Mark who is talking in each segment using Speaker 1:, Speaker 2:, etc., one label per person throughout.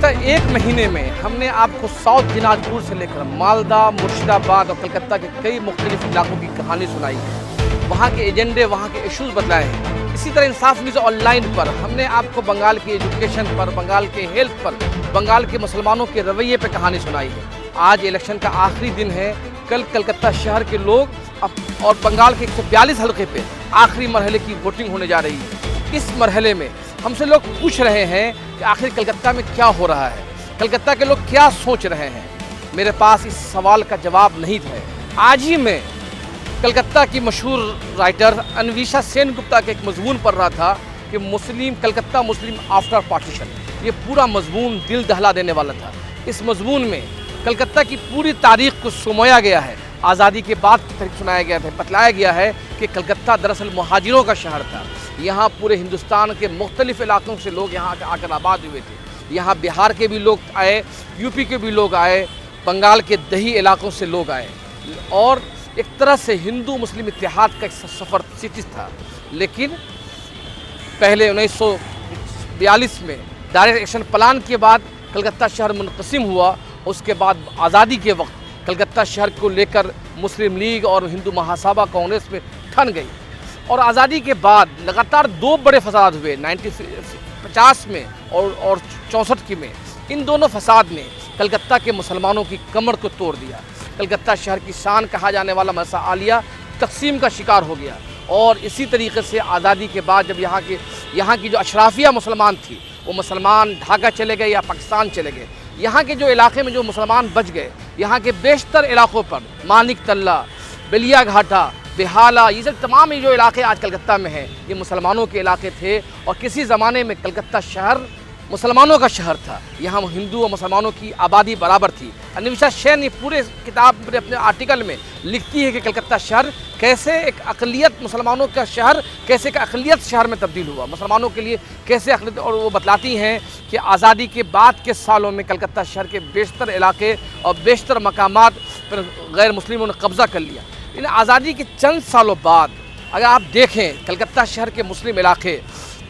Speaker 1: گزشتہ ایک مہینے میں ہم نے آپ کو ساؤتھ دناجپور سے لے کر مالدہ، مرشدآباد اور کلکتہ کے کئی مختلف علاقوں کی کہانی سنائی ہے، وہاں کے ایجنڈے، وہاں کے ایشوز بتلائے ہیں۔ اسی طرح انصاف نیوز آن لائن پر ہم نے آپ کو بنگال کی ایجوکیشن پر، بنگال کے ہیلتھ پر، بنگال کے مسلمانوں کے رویے پہ کہانی سنائی ہے۔ آج الیکشن کا آخری دن ہے، کل کلکتہ شہر کے لوگ اور بنگال کے 142 حلقے پہ آخری مرحلے کی ووٹنگ ہونے جا رہی ہے۔ اس مرحلے میں ہم سے لوگ پوچھ رہے ہیں کہ آخر کلکتہ میں کیا ہو رہا ہے، کلکتہ کے لوگ کیا سوچ رہے ہیں۔ میرے پاس اس سوال کا جواب نہیں ہے۔ آج ہی میں کلکتہ کی مشہور رائٹر انویشا سین گپتا کے ایک مضمون پڑھ رہا تھا کہ کلکتہ مسلم آفٹر پارٹیشن۔ یہ پورا مضمون دل دہلا دینے والا تھا۔ اس مضمون میں کلکتہ کی پوری تاریخ کو سمویا گیا ہے، آزادی کے بعد کی تاریخ سنایا گیا ہے، بتلایا گیا ہے کہ کلکتہ دراصل مہاجروں کا شہر تھا۔ یہاں پورے ہندوستان کے مختلف علاقوں سے لوگ یہاں آ کر آباد ہوئے تھے۔ یہاں بہار کے بھی لوگ آئے، یو پی کے بھی لوگ آئے، بنگال کے دیہی علاقوں سے لوگ آئے، اور ایک طرح سے ہندو مسلم اتحاد کا ایک سفر سٹی تھا۔ لیکن پہلے 1942 میں ڈائریکٹ ایکشن پلان کے بعد کلکتہ شہر منقسم ہوا۔ اس کے بعد آزادی کے وقت کلکتہ شہر کو لے کر مسلم لیگ اور ہندو مہاسبھا کانگریس میں ٹھن گئی، اور آزادی کے بعد لگاتار دو بڑے فساد ہوئے، 1950 میں اور 64 میں۔ ان دونوں فساد نے کلکتہ کے مسلمانوں کی کمر کو توڑ دیا۔ کلکتہ شہر کی شان کہا جانے والا مدرسہ عالیہ تقسیم کا شکار ہو گیا، اور اسی طریقے سے آزادی کے بعد جب یہاں کی جو اشرافیہ مسلمان تھی، وہ مسلمان ڈھاکہ چلے گئے یا پاکستان چلے گئے۔ یہاں کے جو علاقے میں جو مسلمان بچ گئے، یہاں کے بیشتر علاقوں پر مانک تلہ، بلیا گھاٹا، بہالہ، یہ سب تمام جو علاقے آج کلکتہ میں ہیں، یہ مسلمانوں کے علاقے تھے، اور کسی زمانے میں کلکتہ شہر مسلمانوں کا شہر تھا۔ یہاں ہندو اور مسلمانوں کی آبادی برابر تھی۔ انویشا سین یہ پورے کتاب میں اپنے آرٹیکل میں لکھتی ہے کہ کلکتہ شہر کیسے ایک اقلیت مسلمانوں کا شہر کیسے ایک اقلیت شہر میں تبدیل ہوا، مسلمانوں کے لیے کیسے اقلیت، اور وہ بتلاتی ہیں کہ آزادی کے بعد کے سالوں میں کلکتہ شہر کے بیشتر علاقے اور بیشتر مقامات پر غیر مسلموں نے قبضہ کر لیا۔ ان آزادی کے چند سالوں بعد اگر آپ دیکھیں کلکتہ شہر کے مسلم علاقے،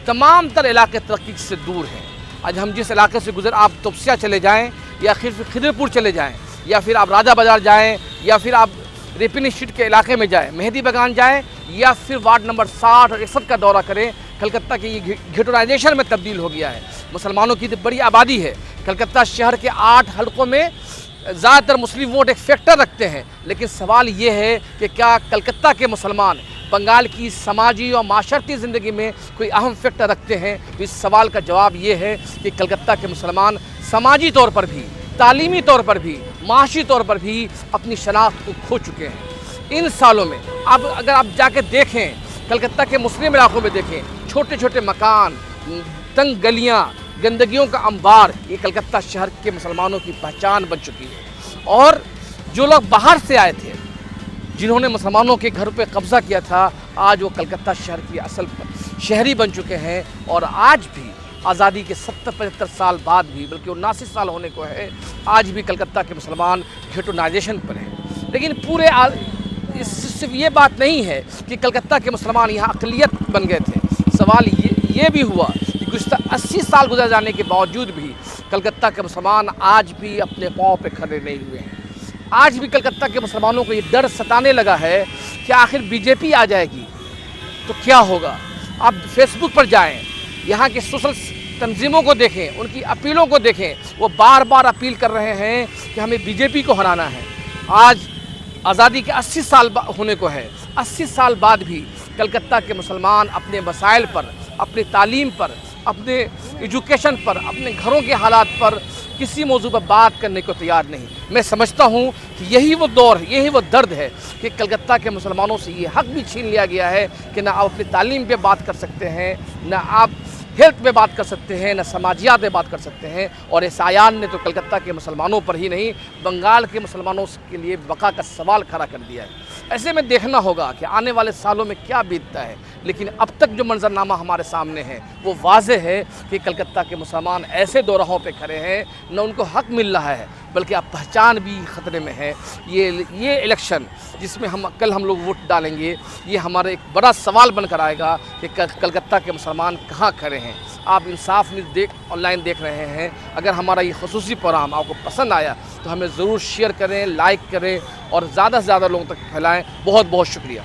Speaker 1: تمام تر علاقے ترقی سے دور ہیں۔ آج ہم جس علاقے سے آپ توپسیہ چلے جائیں، یا پھر خدر پور چلے جائیں، یا پھر آپ راجہ بازار جائیں، یا پھر آپ ریپنی اسٹریٹ کے علاقے میں جائیں، مہدی بگان جائیں، یا پھر وارڈ نمبر 60 اور 61 کا دورہ کریں، کلکتہ کی یہ گھٹورائزیشن میں تبدیل ہو گیا ہے۔ مسلمانوں کی بڑی آبادی ہے۔ کلکتہ شہر کے 8 حلقوں میں زیادہ تر مسلم ووٹ ایک فیکٹر رکھتے ہیں، لیکن سوال یہ ہے کہ کیا کلکتہ کے مسلمان بنگال کی سماجی اور معاشرتی زندگی میں کوئی اہم فیکٹر رکھتے ہیں؟ اس سوال کا جواب یہ ہے کہ کلکتہ کے مسلمان سماجی طور پر بھی، تعلیمی طور پر بھی، معاشی طور پر بھی اپنی شناخت کو کھو چکے ہیں۔ ان سالوں میں اگر آپ جا کے دیکھیں، کلکتہ کے مسلم علاقوں میں دیکھیں، چھوٹے چھوٹے مکان، تنگ گلیاں، گندگیوں کا انبار، یہ کلکتہ شہر کے مسلمانوں کی پہچان بن چکی ہے۔ اور جو لوگ باہر سے آئے تھے، جنہوں نے مسلمانوں کے گھر پہ قبضہ کیا تھا، آج وہ کلکتہ شہر کی اصل شہری بن چکے ہیں، اور آج بھی آزادی کے 70-75 سال بعد بھی، بلکہ 79 سال ہونے کو ہے، آج بھی کلکتہ کے مسلمان گھٹورائزیشن پر ہیں۔ لیکن صرف یہ بات نہیں ہے کہ کلکتہ کے مسلمان یہاں اقلیت بن گئے تھے، سوال یہ بھی ہوا کہ گزشتہ 80 سال گزر جانے کے باوجود بھی کلکتہ کے مسلمان آج بھی اپنے پاؤں پہ کھڑے نہیں ہوئے ہیں۔ آج بھی کلکتہ کے مسلمانوں کو یہ ڈر ستانے لگا ہے کہ آخر بی جے پی آ جائے گی تو کیا ہوگا۔ آپ فیس بک پر جائیں، یہاں کے سوشل تنظیموں کو دیکھیں، ان کی اپیلوں کو دیکھیں، وہ بار بار اپیل کر رہے ہیں کہ ہمیں بی جے پی کو ہرانا ہے۔ آج آزادی کے 80 سال ہونے کو ہے، 80 سال بعد بھی کلکتہ کے مسلمان اپنے مسائل پر، اپنی تعلیم پر، اپنے ایجوکیشن پر، اپنے گھروں کے حالات پر کسی موضوع پر بات کرنے کو تیار نہیں۔ میں سمجھتا ہوں کہ یہی وہ دور ہے، یہی وہ درد ہے کہ کلکتہ کے مسلمانوں سے یہ حق بھی چھین لیا گیا ہے کہ نہ آپ اپنی تعلیم پہ بات کر سکتے ہیں، نہ آپ ہیلتھ پہ بات کر سکتے ہیں، نہ سماجیات پہ بات کر سکتے ہیں۔ اور اس عیان نے تو کلکتہ کے مسلمانوں پر ہی نہیں، بنگال کے مسلمانوں کے لیے بقا کا سوال کھڑا کر دیا ہے۔ ایسے میں دیکھنا ہوگا کہ آنے والے سالوں میں کیا بیتتا ہے۔ لیکن اب تک جو منظرنامہ ہمارے سامنے ہے وہ واضح ہے کہ کلکتہ کے مسلمان ایسے دو راہوں پہ کھڑے ہیں، نہ ان کو حق مل رہا ہے بلکہ اب پہچان بھی خطرے میں ہے۔ یہ الیکشن جس میں کل ہم لوگ ووٹ ڈالیں گے، یہ ہمارا ایک بڑا سوال بن کر آئے گا کہ کلکتہ کے مسلمان کہاں کھڑے ہیں۔ آپ انصاف نیوز آن لائن دیکھ رہے ہیں، اگر ہمارا یہ خصوصی پروگرام آپ کو پسند آیا تو ہمیں ضرور شیئر کریں، لائک کریں اور زیادہ سے زیادہ لوگوں تک پھیلائیں۔ بہت بہت شکریہ۔